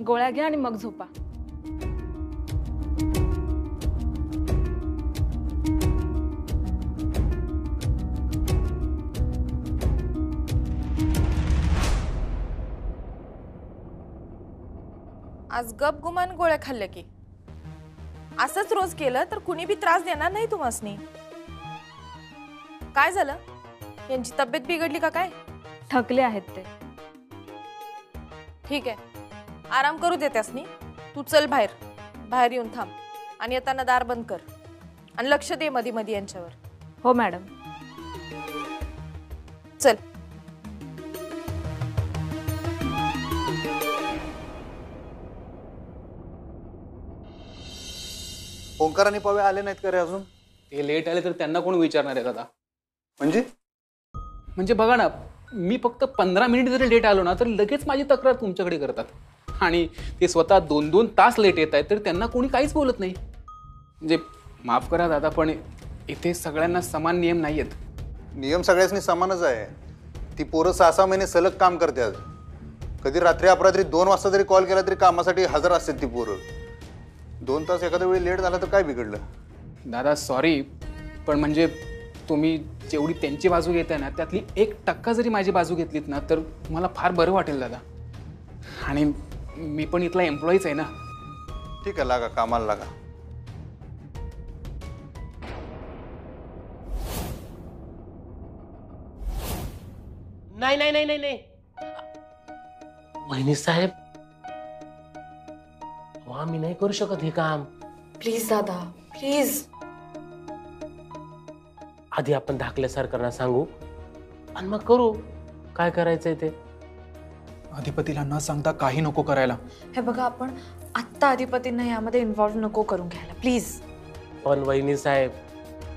गोळ्या घ्या आणि मग झोपा. आज गपगुमान गोळ्या खाल्ल्या की. असंच रोज केलं तर कुणी बी त्रास देणार नाही तुम्हासनी. काय झालं? यांची तब्येत बिघडली का काय? थकले आहेत ते. ठीक आहे, आराम करू दे त्यासनी. तू चल बाहेर, बाहेर येऊन थांब आणि येताना दार बंद कर आणि लक्ष दे मध्ये मध्ये यांच्यावर. हो मॅडम. चल. ओंकार आणि पवे आले नाहीत का रे अजून? ते लेट आले तर त्यांना कोण विचारणार आहे दादा? म्हणजे बघा ना, मी फक्त 15 मिनिट जरी लेट आलो ना तर लगेच माझी तक्रार तुमच्याकडे करतात. आणि ते स्वतः 2-2 तास लेट येत आहेत तर त्यांना कोणी काहीच बोलत नाही. म्हणजे माफ करा दादा, पण इथे सगळ्यांना समान नियम नाही आहेत. नियम सगळ्यांनी समानच आहे. ती पोरं 6-6 महिने सलग काम करतात. कधी रात्री अपरात्री 2 वाजता जरी कॉल केला तरी कामासाठी हजर असतात ती पोरं. 2 तास एखाद्या वेळी लेट झाला तर काय बिघडलं? दादा सॉरी, पण म्हणजे तुम्ही जेवढी त्यांची बाजू घेताय ना त्यातली 1% जरी माझी बाजू घेतलीत ना तर मला फार बरं वाटेल दादा. आणि मी पण इथला एम्प्लॉईच आहे ना. ठीक आहे, लागा कामाला लागा. नाही नाही नाही नाही नाही वहिनी साहेब, आम्ही नाही करू शकत हे काम. प्लीज दादा, प्लीज. आधी आपण धाकल्या सरकारना सांगू आणि मग करू काय करायचंय ते. अधिपतीला न सांगता काही नको करायला. हे बघा, आपण आत्ता अधिपतींना यामध्ये इन्व्हॉल्व नको करून घ्यायला प्लीज. पण वहिनी साहेब,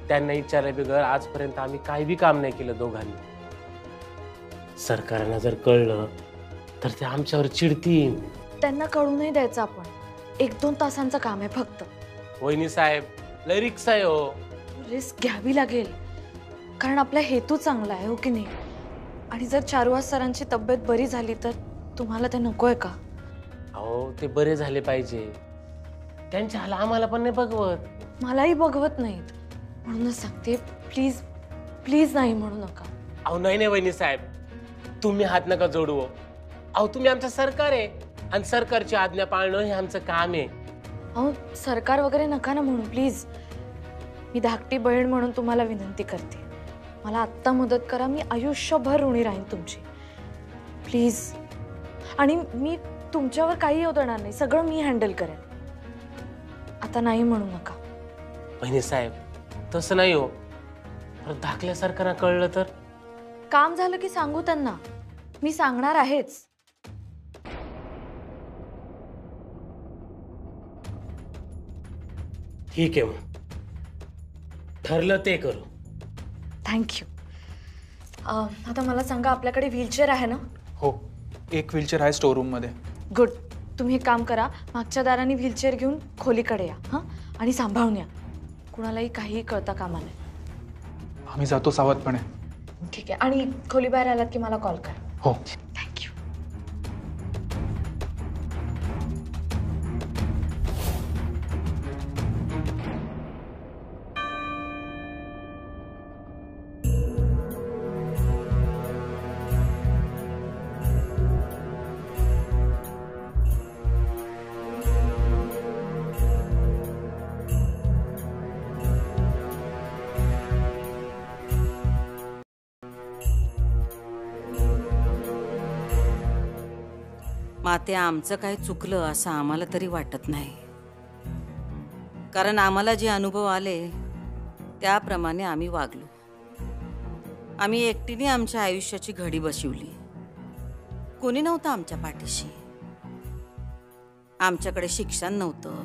त्यांना विचारल्या बिगर आजपर्यंत आम्ही काही बी काम नाही केलं दोघांनी. सरकारला जर कळलं तर ते आमच्यावर चिडतील. त्यांना कळू नाही द्यायचं. आपण 1-2 तासांचं काम आहे फक्त. वहिनी साहेब, लय रिक्स आहे हो. रिस्क घ्यावी लागेल कारण आपला हेतू चांगला आहे, हो की नाही? आणि जर चारुहास सरांची तब्येत बरी झाली तर तुम्हाला ते नकोय का? अहो, ते बरे झाले पाहिजे. त्यांच्या हाला आम्हाला पण नाही बघवत. मलाही बघवत नाहीत म्हणूनच सांगते, प्लीज प्लीज नाही म्हणू नका. अहो नाही नाही वहिनी साहेब, तुम्ही हात नका जोडू. अहो तुम्ही आमचं सरकार आहे आणि सरकारची आज्ञा पाळणं हे आमचं काम आहे. अहो सरकार वगैरे नका ना म्हणून प्लीज. मी धाकटी बहीण म्हणून तुम्हाला विनंती करते, मला आत्ता मदत करा. मी आयुष्यभर ऋणी राहीन तुमची, प्लीज. आणि मी तुमच्यावर काही येऊ देणार नाही, सगळं मी हँडल करेन. आता नाही म्हणू नका. वहिनी साहेब, तसं नाही हो. धाकल्या सरकारना कळलं तर? काम झालं की सांगू त्यांना, मी सांगणार आहेच. ठीक आहे, मग ठरलं ते करू. थँक्यू. आता मला सांगा, आपल्याकडे व्हीलचेअर आहे ना? हो, एक व्हीलचेअर आहे स्टोर रूम मध्ये. गुड. तुम्ही एक काम करा, मागच्या दाराने व्हीलचेअर घेऊन खोलीकडे या. हां, आणि सांभाळून या. कुणालाही काहीही कळता कामा नये. आम्ही जातो सावधपणे. ठीक आहे. आणि खोली बाहेर आलात की मला कॉल करा. हो. थँक्यू. माते, आमचं काय चुकलं असं आम्हाला तरी वाटत नाही. कारण आम्हाला जे अनुभव आले त्याप्रमाणे आम्ही वागलो. आम्ही एकटीने आमच्या आयुष्याची घडी बसवली. कोणी नव्हतं आमच्या पाठीशी. आमच्याकडे शिक्षण नव्हतं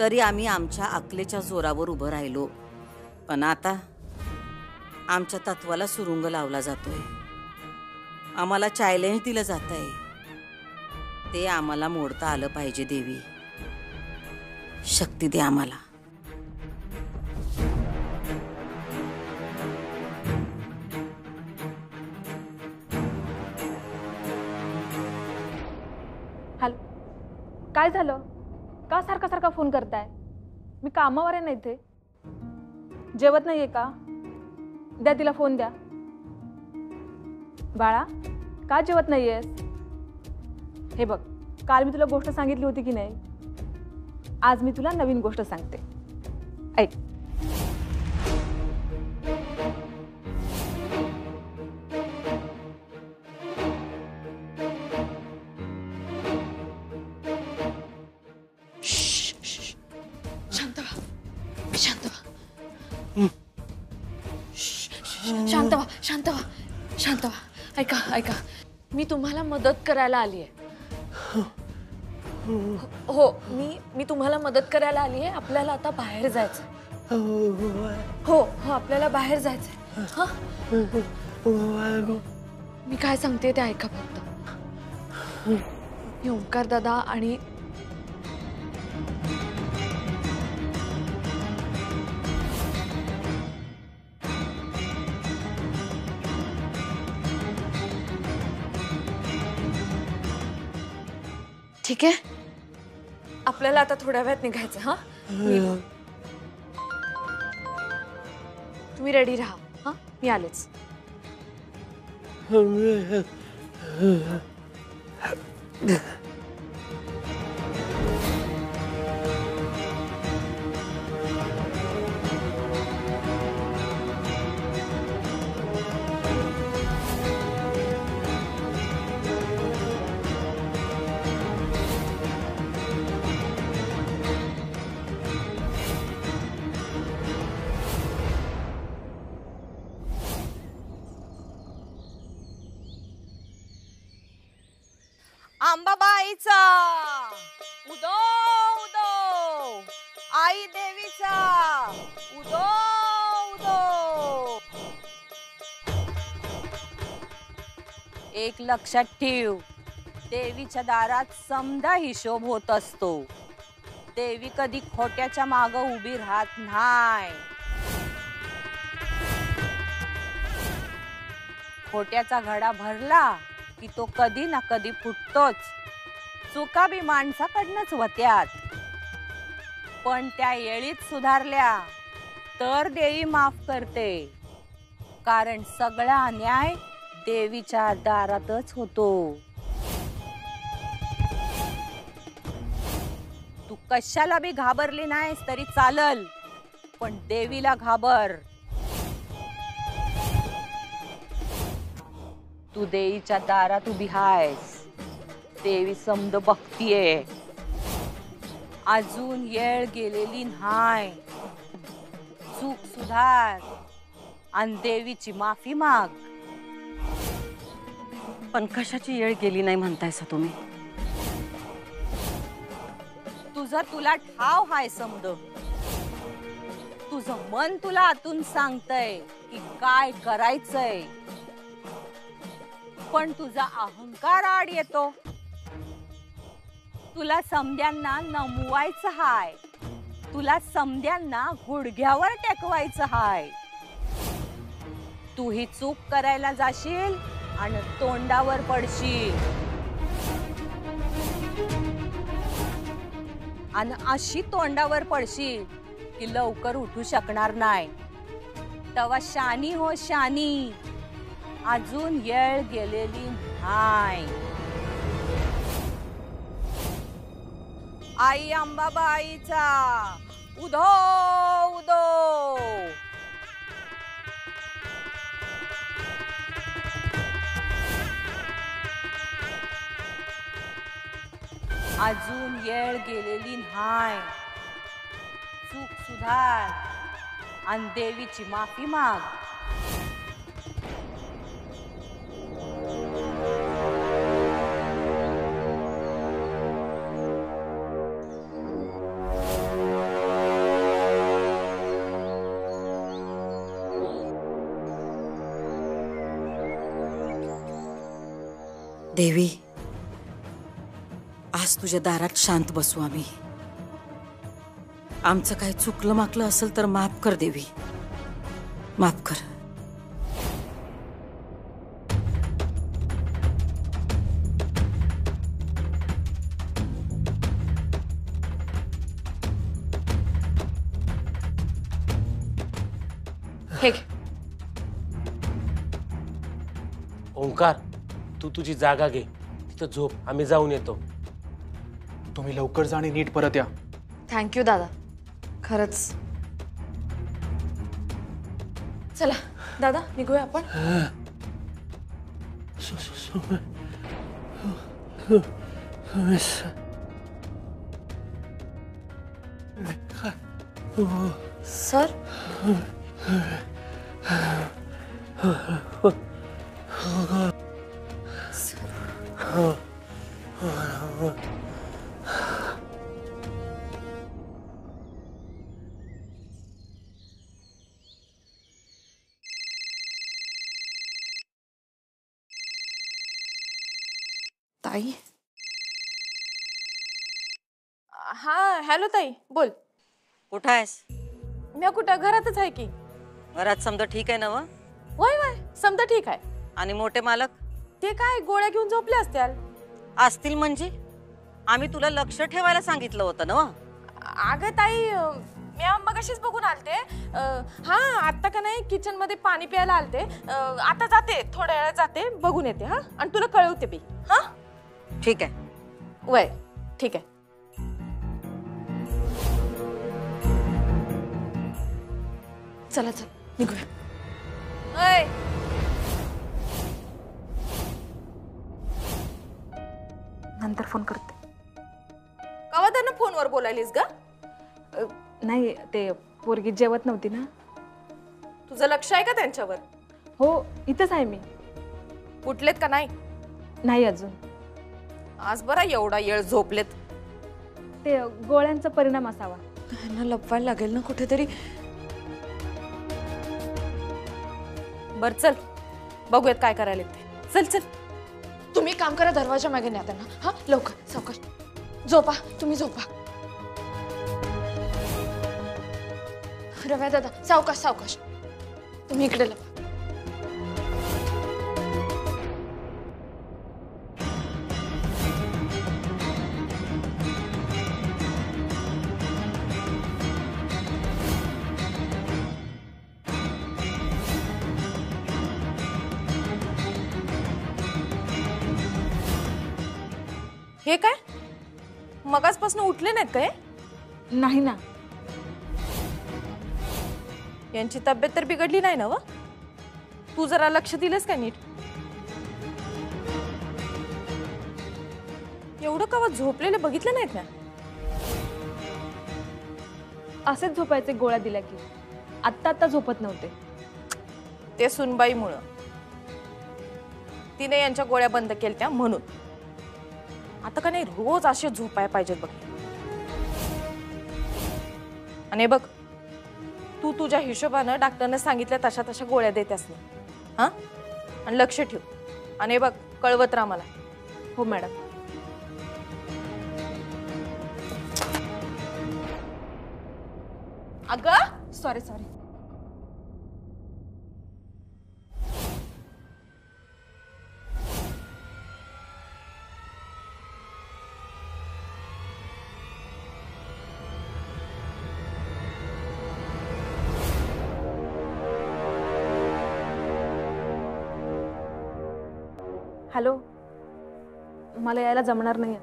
तरी आम्ही आमच्या अकलेच्या जोरावर उभं राहिलो. पण आता आमच्या तत्वाला सुरुंग लावला जातोय. आम्हाला चॅलेंज दिलं जातंय. ते आम्हाला मोडता आलं पाहिजे. देवी, शक्ती दे आम्हाला. काय झालं? का सारखा सारखा फोन करताय? मी कामावर आहे ना इथे. जेवत नाहीये का? द्या तिला फोन द्या. बाळा, का जेवत नाहीयेस? हे बघ, काल मी तुला गोष्ट सांगितली होती की नाही? आज मी तुला नवीन गोष्ट सांगते. ऐक. शांत व्हा, शांत व्हा. शांत व्हा, शांत व्हा, शांत व्हा. ऐका ऐका, मी तुम्हाला मदत करायला आली आहे. हो, मी तुम्हाला मदत करायला आली आहे. आपल्याला आता बाहेर जायचं. हो हो, आपल्याला बाहेर जायचंय. हा, मी काय सांगते ते ऐका फक्त. मी ओंकार दादा आणि ठीक आहे, आपल्याला आता थोड्या वेळात निघायचं. हा, तुम्ही रेडी राहा. हा, मी आलेच. अंबाबाईचा उदो उदो, आई देवीचा उदो उदो. एक लक्षात ठेव, देवीच्या दारात समदा हिशोब होत असतो. देवी कधी खोट्याच्या माग उभी राहत नाही. खोट्याचा घडा भरला की तो कधी ना कधी फुटतोच. चुका बी माणसाकडनंच होत्यात, पण त्या येळीत सुधारल्या तर देवी माफ करते. कारण सगळा अन्याय देवीच्या दारातच होतो. तू कशाला बी घाबरली नाहीस तरी चालल, पण देवीला घाबर. तू देवीच्या दारात उभी आहेस. देवी समद बघतीये. अजून येळ गेलेली नाही. चूक सुधार आणि देवीची माफी माग. पण कशाची येळ गेली नाही म्हणतायसा तुम्ही? तुला ठाव हाय समद. तुझं मन तुला आतून सांगतय की काय करायचंय, पण तुझा अहंकार आड येतो. तुला समद्यांना नमवायचं हाय. तुला समद्यांना गुडघ्यावर टेकवायचं हाय. तू ही चूक करायला जाशील आणि तोंडावर पडशील. आणि अशी तोंडावर पडशील की लवकर उठू शकणार नाही. तवा शानी हो शानी. अजून येळ गेलेली नाही. आई अंबाबाईचा उदो उदो. अजून येळ गेलेली नाही. चूक सुधार आणि देवीची माफी माग. देवी, आज तुझ्या दारात शांत बसू आम्ही. आमचं काही चुकलं माकलं असेल तर माफ कर देवी, माफ कर. हे घे. ओंकार, तू तुझी जागा घे, तिथं झोप, आम्ही जाऊन येतो. तुम्ही लवकर जा आणि नीट परत या. थँक्यू दादा, खरंच. चला दादा, निघूया आपण. सर, ताई. हा, हॅलो ताई, बोल. कुठं आहेस? मी कुठं, घरातच आहे की. घरात समजा ठीक आहे ना व? वय वय, समजा ठीक आहे. आणि मोठे मालक ते काय गोळ्या घेऊन झोपले असतील. असतील म्हणजे? आम्ही तुला लक्ष ठेवायला सांगितलं होतं ना व? अगं ताई, मी मगाशीच बघून आलते. हा, आता का नाही किचन मध्ये पाणी प्यायला आलते. आता जाते, थोड्या वेळात जाते, बघून येते. हा, आणि तुला कळवते बी. हा, ठीक आहे. वय, ठीक आहे. चला चल, निघूया. ओय, नंतर फोन करते. कवा त्यांना फोनवर बोलायलीस ग? नाही, ते पोरगी जेवत नव्हती ना. तुझं लक्ष आहे का त्यांच्यावर? हो, इथंच आहे मी. उठलेत का नाही? नाही अजून. आज बरा एवढा येळ झोपलेत. ते गोळ्यांचा परिणाम असावा. त्यांना लपवायला लागेल ना कुठेतरी. बर चल, बघूयात काय करायला ते. चल चल, तुम्ही काम करा, दरवाजा मागे न्या त्यांना. हा, लवकर, सावकाश. झोपा, तुम्ही झोपा. रव्या दादा, सावकाश सावकाश. तुम्ही इकडे लपा. हे काय, मगाचपासून उठले नाहीत काय? नाही ना. यांची तब्येत तर बिघडली नाही ना व? तू जरा लक्ष दिलंस का नीट? एवढं कवा झोपलेले बघितलं नाहीत ना? असेच झोपायचे गोळ्या दिल्या की. आत्ता झोपत नव्हते. ते सुनबाईमुळं. तिने यांच्या गोळ्या बंद केल्या म्हणून. आता का नाही रोज असे झोपाय पाहिजेत बघ. आणि बघ, तू तुझ्या हिशोबानं डॉक्टरने सांगितल्या तशा तशा गोळ्या देतेस ना. हा, आणि लक्ष ठेव. आणि बघ, कळवत राहा मला. हो मॅडम. अगं सॉरी सॉरी. हॅलो, मला यायला जमणार नाही.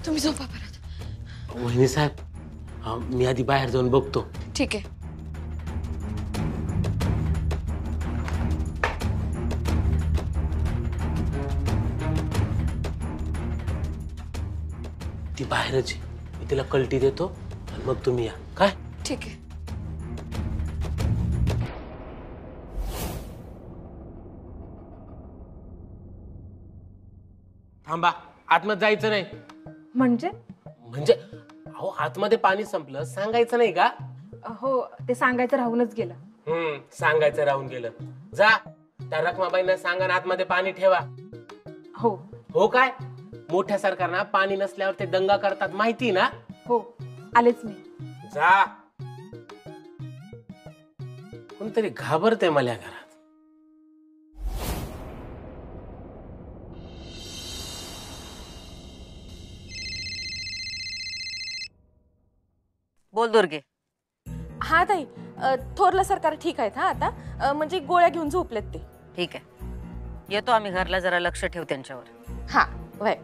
तुम्ही झोपा परत. वहिनी साहेब, मी आधी बाहेर जाऊन बघतो. ठीक आहे. ती बाहेरच आहे. मी तिला कल्टी देतो आणि मग तुम्ही या. काय? ठीक आहे. थांबा, आतमध्ये जायचं नाही. म्हणजे? म्हणजे अहो, आतमध्ये पाणी संपलं, सांगायचं नाही का? हो, ते सांगायचं राहूनच गेलं. सांगायचं राहून गेलं. जा, त्या रखमाबाईंना सांगा ना आतमध्ये पाणी ठेवा. हो. हो काय? मोठ्या सरकारना पाणी नसल्यावर ते दंगा करतात माहिती ना? हो, आलेच मी. जा. कोणतरी घाबरते मला घरात. बोल दुर्गे. हा ताई, थोरलं सरकार ठीक आहेत हा आता, म्हणजे गोळ्या घेऊन झोपलेत ते. ठीक आहे, येतो आम्ही घरला, जरा लक्ष ठेव त्यांच्यावर. हा वय.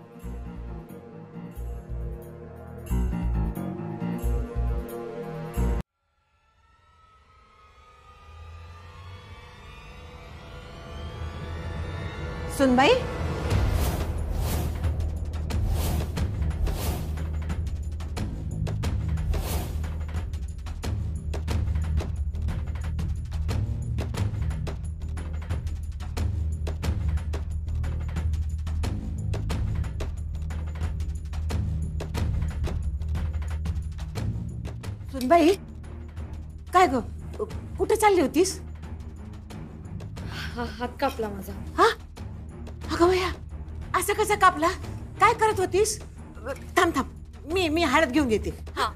सुनबाई, सुनबाई, काय ग, कुठे चालली होतीस? हात कापला माझा. हा, अगं बया, असं कसं कापला? काय करत होतीस? थांब थांब, मी हळद घेऊन येते. हा.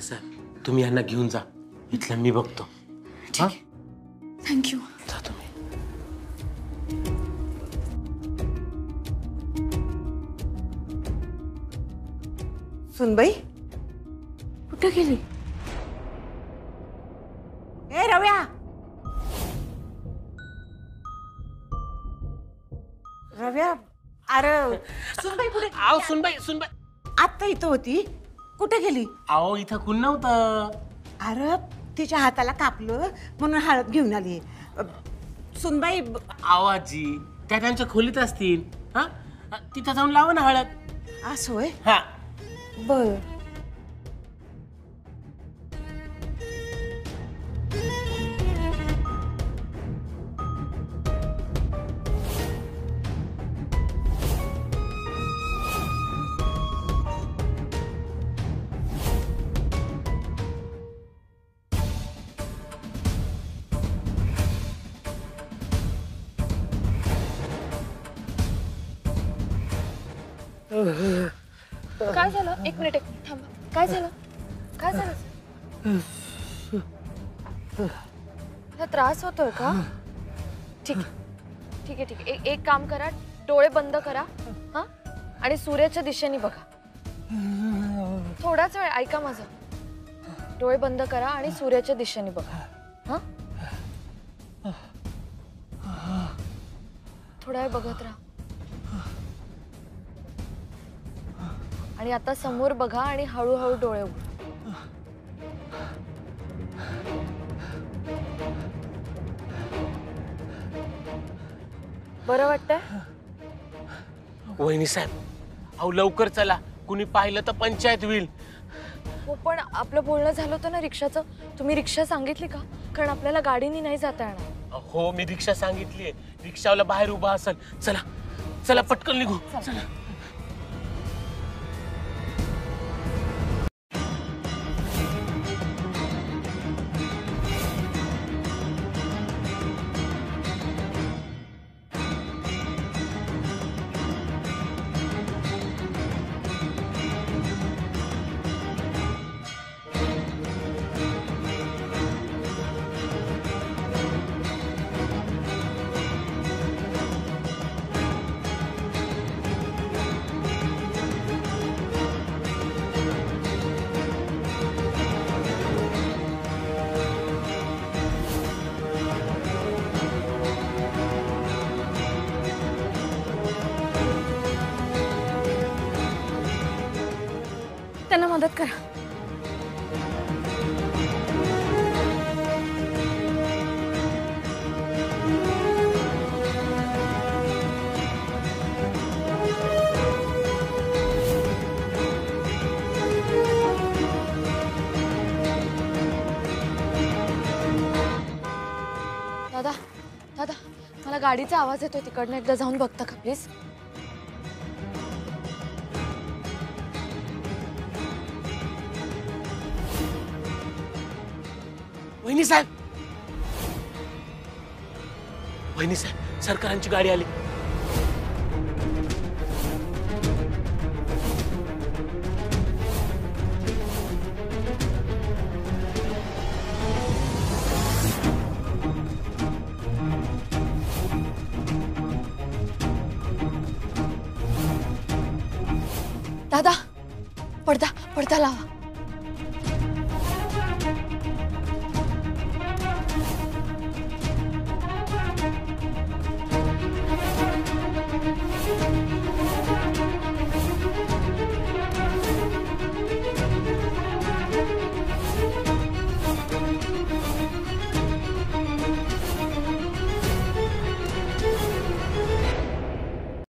साहेब तुम्ही यांना घेऊन जा, इथलं मी बघतो. थँक्यू. जा तुम्ही. सुनबाई, कुठे गेली? ए रव्या, रव्या, अरे सुनबाई कुठे? आव सुनबाई, सुनबाई. आत्ता इथं होती, कुठे गेली? आहो इथं कुण नव्हतं. अरे तिच्या हाताला कापलं म्हणून हळद घेऊन आली. सुनबाई, आवाजी त्या त्यांच्या खोलीत असतील. हा, तिथं जाऊन लावा ना हळद. असं होय? हा. बर. काय झालं? एक मिनिट थांबा. काय झालं? काय झालं? तुला त्रास होतोय का? ठीक आहे, ठीक आहे, ठीक आहे. एक काम करा, डोळे बंद करा. हा, आणि सूर्याच्या दिशेने बघा. थोडाच वेळ ऐका माझं. डोळे बंद करा आणि सूर्याच्या दिशेने बघा. हा, थोडा वेळ बघत राहा. आणि आता समोर बघा आणि हळूहळू डोळे उघडा. बरं वाटतंय? वहिनी साहेब, अहो लवकर चला, कुणी पाहिलं तर पंचायत होईल. हो, पण आपलं बोलणं झालं होतं ना रिक्षाचं. तुम्ही रिक्षा सांगितली का? कारण आपल्याला गाडीने नाही जाता येणार. हो, मी रिक्षा सांगितलीये. रिक्षावाला बाहेर उभा असेल. चला चला, पटकन निघू. चला. त्यांना मदत करा. दादा, दादा, मला गाडीचा आवाज येतोय तिकडनं. एकदा जाऊन बघता का प्लीज? वहिनी साहेब, वहिनी साहेब, सरकारांची गाडी आली. दादा, पडदा पडदा लावा.